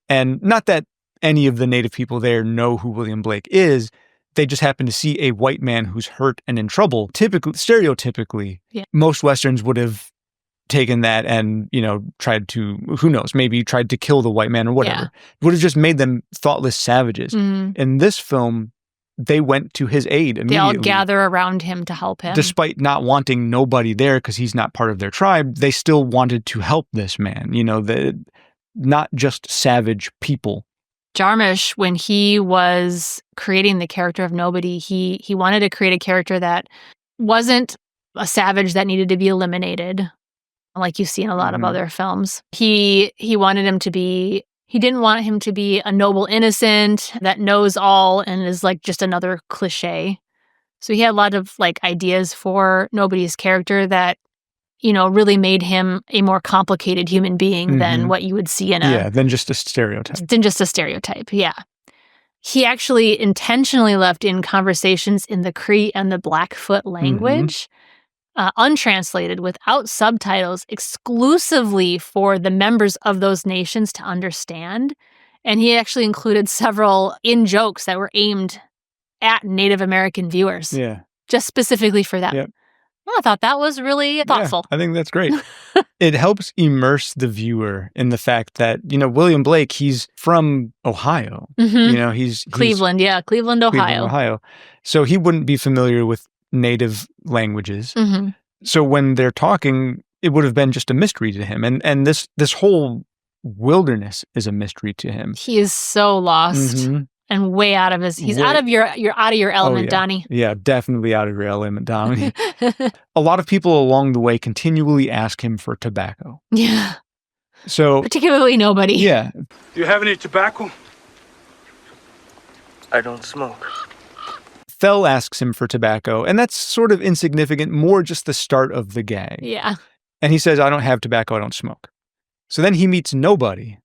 S1: And not that any of the Native people there know who William Blake is. They just happen to see a white man who's hurt and in trouble. Stereotypically, most Westerns would have taken that and, tried to, who knows, maybe tried to kill the white man or whatever. It would have just made them thoughtless savages.
S2: Mm-hmm.
S1: In this film, they went to his aid immediately.
S2: They all gather around him to help him.
S1: Despite not wanting nobody there because he's not part of their tribe, they still wanted to help this man, not just savage people.
S2: Jarmusch, when he was creating the character of Nobody, he wanted to create a character that wasn't a savage that needed to be eliminated, like you see in a lot of other films. He wanted him to be, he didn't want him to be a noble innocent that knows all and is like just another cliche. So he had a lot of ideas for Nobody's character that, really made him a more complicated human being than what you would see in
S1: than just a stereotype.
S2: Yeah. He actually intentionally left in conversations in the Cree and the Blackfoot language, untranslated, without subtitles, exclusively for the members of those nations to understand. And he actually included several in-jokes that were aimed at Native American viewers.
S1: Yeah.
S2: Just specifically for them.
S1: Yep.
S2: Well, I thought that was really thoughtful.
S1: Yeah, I think that's great. It helps immerse the viewer in the fact that, William Blake, he's from Ohio.
S2: Mm-hmm.
S1: He's
S2: Cleveland, Cleveland, Ohio.
S1: So he wouldn't be familiar with native languages.
S2: Mm-hmm.
S1: So when they're talking, it would have been just a mystery to him. And this whole wilderness is a mystery to him.
S2: He is so lost. And way out of out of your element, Donnie.
S1: Yeah, definitely out of your element, Donnie. A lot of people along the way continually ask him for tobacco.
S2: Yeah.
S1: So
S2: particularly Nobody.
S1: Yeah.
S3: Do you have any tobacco?
S4: I don't smoke.
S1: Fell asks him for tobacco, and that's sort of insignificant, more just the start of the gag.
S2: Yeah.
S1: And he says, I don't have tobacco, I don't smoke. So then he meets Nobody.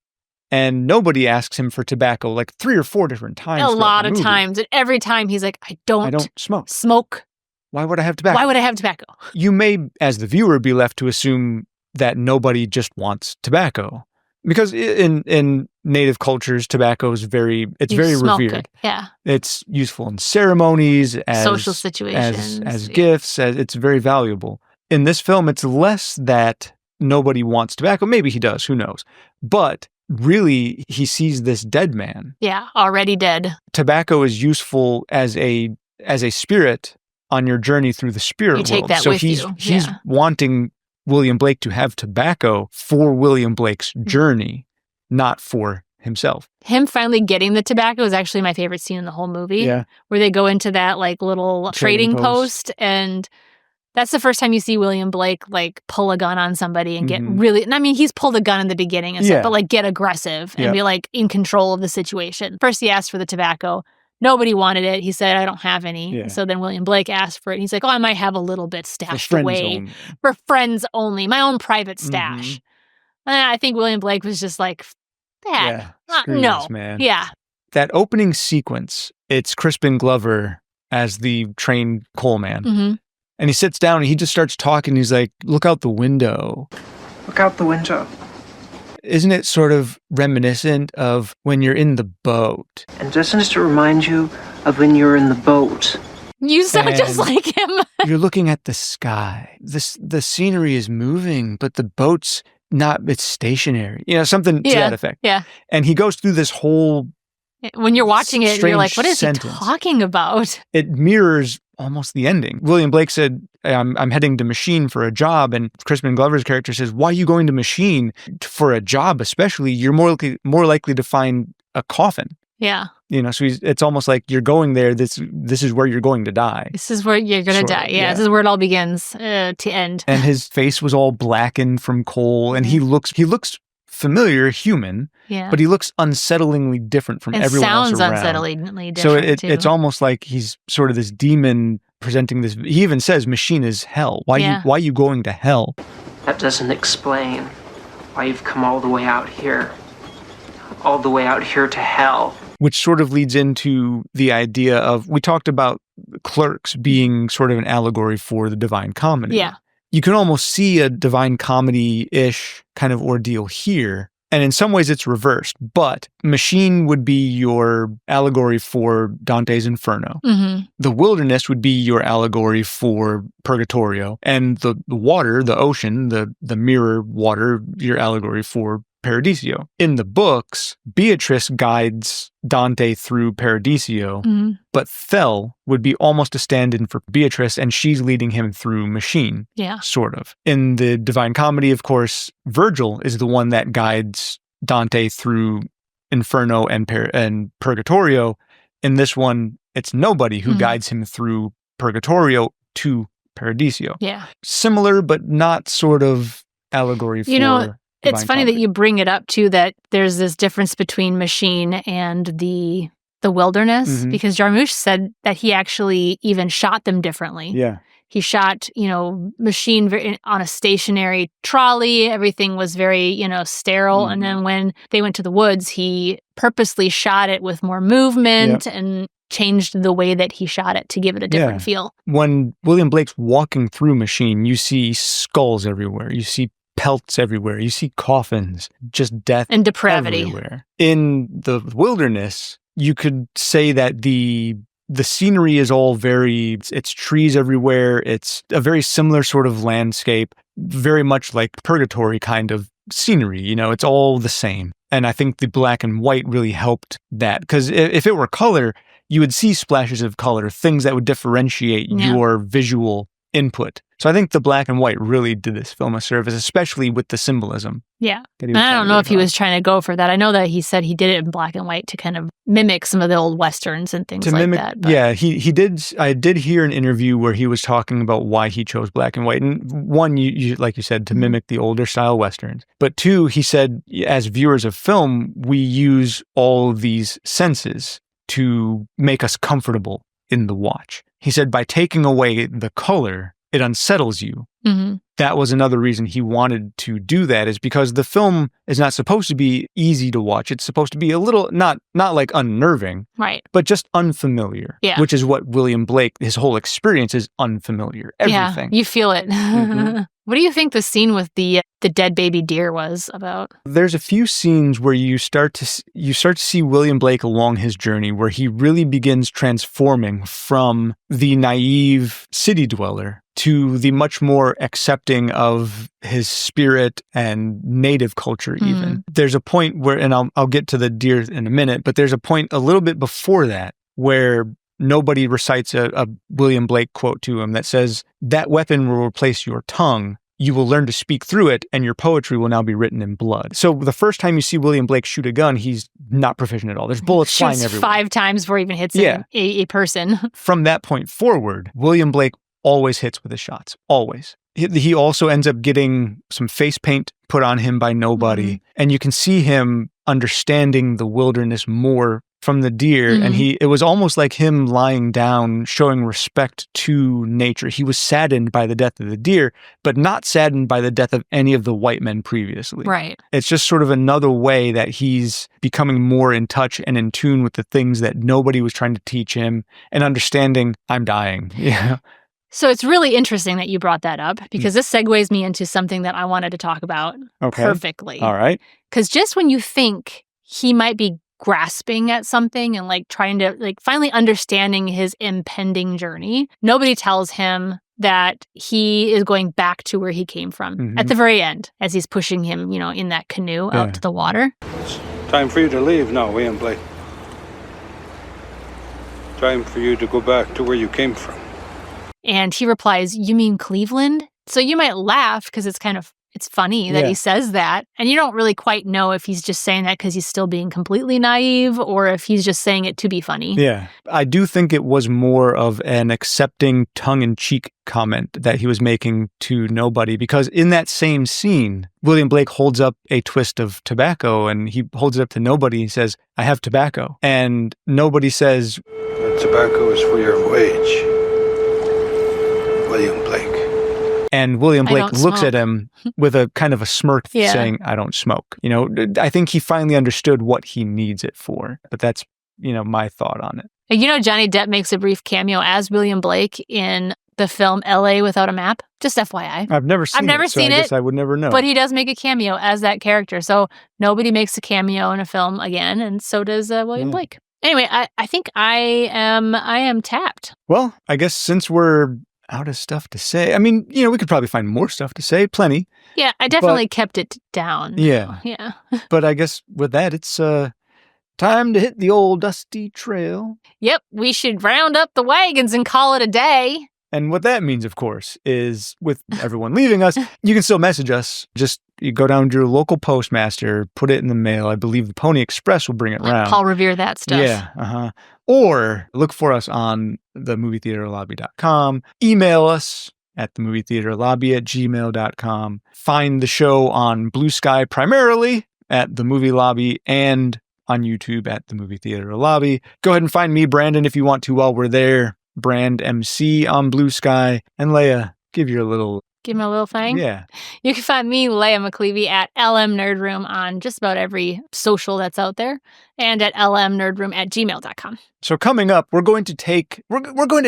S1: And Nobody asks him for tobacco 3 or 4 different times.
S2: A lot of times. And every time he's like, I don't smoke.
S1: Why would I have tobacco? You may, as the viewer, be left to assume that Nobody just wants tobacco. Because in Native cultures, tobacco is very revered.
S2: It. Yeah.
S1: It's useful in ceremonies, as
S2: social situations,
S1: as gifts, it's very valuable. In this film, it's less that Nobody wants tobacco. Maybe he does, who knows. But really he sees this dead man.
S2: Yeah, already dead.
S1: Tobacco is useful as a spirit on your journey through the spirit
S2: You take
S1: world.
S2: that
S1: So
S2: with
S1: he's
S2: you.
S1: he's
S2: Yeah.
S1: wanting William Blake to have tobacco for William Blake's journey, not for himself.
S2: Him finally getting the tobacco is actually my favorite scene in the whole movie.
S1: Yeah.
S2: Where they go into that like little trading post, and that's the first time you see William Blake like pull a gun on somebody and get really, and I mean, he's pulled a gun in the beginning and stuff, but like get aggressive and be like in control of the situation. First he asked for the tobacco. Nobody wanted it. He said, I don't have any.
S1: Yeah.
S2: So then William Blake asked for it. And he's like, oh, I might have a little bit stashed away.
S1: Only.
S2: For friends only. My own private stash. And I think William Blake was just like, that.
S1: Screw
S2: No.
S1: this, man.
S2: Yeah.
S1: That opening sequence, it's Crispin Glover as the trained coal man.
S2: Mm-hmm.
S1: And he sits down and he just starts talking. He's like, look out the window.
S5: Look out the window.
S1: Isn't it sort of reminiscent of when you're in the boat?
S5: And doesn't it remind you of when you're in the boat?
S2: You sound just
S1: And
S2: like him.
S1: You're looking at the sky. The scenery is moving, but the boat's not, it's stationary. You know, something to that effect.
S2: Yeah.
S1: And he goes through this whole
S2: When you're watching it, you're like, what is
S1: sentence.
S2: he talking about?
S1: It mirrors almost the ending. William Blake said, I'm heading to Machine for a job. And Crispin Glover's character says, why are you going to Machine for a job? Especially, you're more likely to find a coffin.
S2: Yeah.
S1: You know, so it's almost like you're going there. This is where you're going to die.
S2: This is where you're going to die. Yeah, This is where it all begins to end.
S1: And his face was all blackened from coal. And he looks familiar, human.
S2: Yeah.
S1: But he looks unsettlingly different from everyone else around.
S2: Sounds unsettlingly different,
S1: So
S2: too.
S1: it's almost like he's sort of this demon presenting this. He even says Machine is hell. Why are you going to hell?
S5: That doesn't explain why you've come all the way out here. All the way out here to hell.
S1: Which sort of leads into the idea of, we talked about Clerks being sort of an allegory for the Divine Comedy.
S2: Yeah.
S1: You can almost see a Divine Comedy-ish kind of ordeal here. And in some ways it's reversed, but Machine would be your allegory for Dante's Inferno.
S2: Mm-hmm.
S1: The wilderness would be your allegory for Purgatorio. And the water, the ocean, the mirror water, your allegory for Paradiso. In the books, Beatrice guides Dante through Paradiso, but Thel would be almost a stand-in for Beatrice, and she's leading him through Machine, sort of. In the Divine Comedy, of course, Virgil is the one that guides Dante through Inferno and Purgatorio. In this one, it's nobody who guides him through Purgatorio to Paradiso.
S2: Yeah.
S1: Similar, but not sort of allegory for...
S2: It's funny that you bring it up too, that there's this difference between Machine and the wilderness, because Jarmusch said that he actually even shot them differently.
S1: Yeah.
S2: He shot, Machine on a stationary trolley. Everything was very, sterile. And then when they went to the woods, he purposely shot it with more movement and changed the way that he shot it to give it a different feel.
S1: When William Blake's walking through Machine, you see skulls everywhere. You see pelts everywhere. You see coffins, just death
S2: and depravity
S1: everywhere. In the wilderness, you could say that the scenery is all it's trees everywhere. It's a very similar sort of landscape, very much like Purgatory kind of scenery. It's all the same. And I think the black and white really helped that, because if it were color, you would see splashes of color, things that would differentiate your visual input. So I think the black and white really did this film a service, especially with the symbolism.
S2: Yeah. And I don't know if he was trying to go for that. I know that he said he did it in black and white to kind of mimic some of the old Westerns and things like that. But.
S1: Yeah, he did. I did hear an interview where he was talking about why he chose black and white. And one, you like you said, to mimic the older style Westerns. But two, he said, as viewers of film, we use all these senses to make us comfortable in the watch. He said, by taking away the color, it unsettles you. That was another reason he wanted to do that, is because the film is not supposed to be easy to watch. It's supposed to be a little, not like unnerving,
S2: right,
S1: but just unfamiliar, which is what William Blake, his whole experience is unfamiliar. Everything.
S2: Yeah, you feel it. What do you think the scene with the dead baby deer was about? There's
S1: a few scenes where you start to see William Blake along his journey, where he really begins transforming from the naive city dweller to the much more accepting of his spirit and native culture even. There's a point where, and I'll get to the deer in a minute, but there's a point a little bit before that where nobody recites a William Blake quote to him that says, "That weapon will replace your tongue. You will learn to speak through it, and your poetry will now be written in blood." So the first time you see William Blake shoot a gun, he's not proficient at all. There's bullets flying everywhere.
S2: 5 times before he even hits a person.
S1: From that point forward, William Blake always hits with his shots. Always. He also ends up getting some face paint put on him by nobody. And you can see him understanding the wilderness more from the deer. And it was almost like him lying down, showing respect to nature. He was saddened by the death of the deer, but not saddened by the death of any of the white men previously.
S2: Right.
S1: It's just sort of another way that he's becoming more in touch and in tune with the things that nobody was trying to teach him and understanding, I'm dying. Yeah.
S2: So it's really interesting that you brought that up because this segues me into something that I wanted to talk about perfectly.
S1: All right.
S2: Because just when you think he might be grasping at something and like trying to like finally understanding his impending journey, nobody tells him that he is going back to where he came from at the very end as he's pushing him, you know, in that canoe out to the water.
S3: It's time for you to leave now, William Blake. Time for you to go back to where you came from.
S2: And he replies, "You mean Cleveland?" So you might laugh because it's funny that he says that. And you don't really quite know if he's just saying that because he's still being completely naive or if he's just saying it to be funny.
S1: Yeah. I do think it was more of an accepting tongue-in-cheek comment that he was making to nobody, because in that same scene, William Blake holds up a twist of tobacco and he holds it up to nobody. He says, "I have tobacco." And nobody says,
S3: "That tobacco is for your wage, William Blake."
S1: And William Blake looks at him with a kind of a smirk saying, "I don't smoke." You know, I think he finally understood what he needs it for. But that's, you know, my thought on it.
S2: You know, Johnny Depp makes a brief cameo as William Blake in the film L.A. Without a Map. Just FYI.
S1: I've never seen it, so I guess I would never know.
S2: But he does make a cameo as that character. So nobody makes a cameo in a film again, and so does William Blake. Anyway, I think I am tapped.
S1: Well, I guess since we're out of stuff to say, I mean, you know, we could probably find more stuff to say, plenty.
S2: Yeah, I definitely kept it down.
S1: Yeah.
S2: Yeah.
S1: But I guess with that, it's time to hit the old dusty trail.
S2: Yep, we should round up the wagons and call it a day.
S1: And what that means, of course, is with everyone leaving us, you can still message us. Just you go down to your local postmaster, put it in the mail. I believe the Pony Express will bring it around.
S2: Paul Revere that stuff.
S1: Yeah, Or look for us on the movietheaterlobby.com. Email us at themovietheaterlobby@gmail.com. Find the show on Blue Sky primarily at The Movie Lobby and on YouTube at The Movie Theater Lobby. Go ahead and find me, Brandon, if you want to while we're there. Brand MC on Blue Sky. And Leia, give me a little thing. Yeah.
S2: You can find me, Leia McClevey, at LM Nerd Room on just about every social that's out there, and at lmnerdroom@gmail.com.
S1: So coming up, we're going to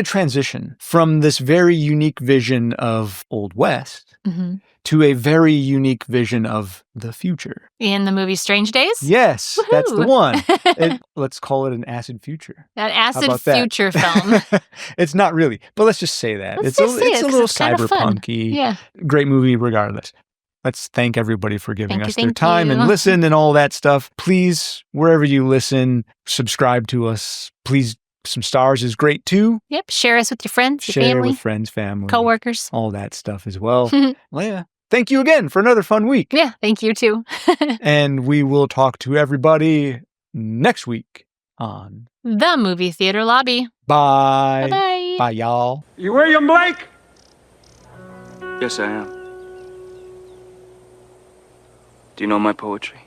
S1: transition from this very unique vision of Old West to a very unique vision of the future.
S2: In the movie Strange Days?
S1: Yes,
S2: Woo-hoo!
S1: That's the one. Let's call it an acid future.
S2: That acid future film.
S1: It's not really, but let's just say that. It's a little cyberpunky.
S2: Yeah.
S1: Great movie regardless. Let's thank everybody for giving us their time and listen and all that stuff. Please, wherever you listen, subscribe to us. Please, some stars is great too.
S2: Yep. Share us with your friends, your family.
S1: Share with friends, family.
S2: Coworkers.
S1: All that stuff as well. Leia, thank you again for another fun week.
S2: Yeah, thank you too.
S1: And we will talk to everybody next week on
S2: The Movie Theater Lobby.
S1: Bye.
S2: Bye-bye.
S1: Bye, y'all.
S3: You William Blake?
S4: Yes, I am. Do you know my poetry?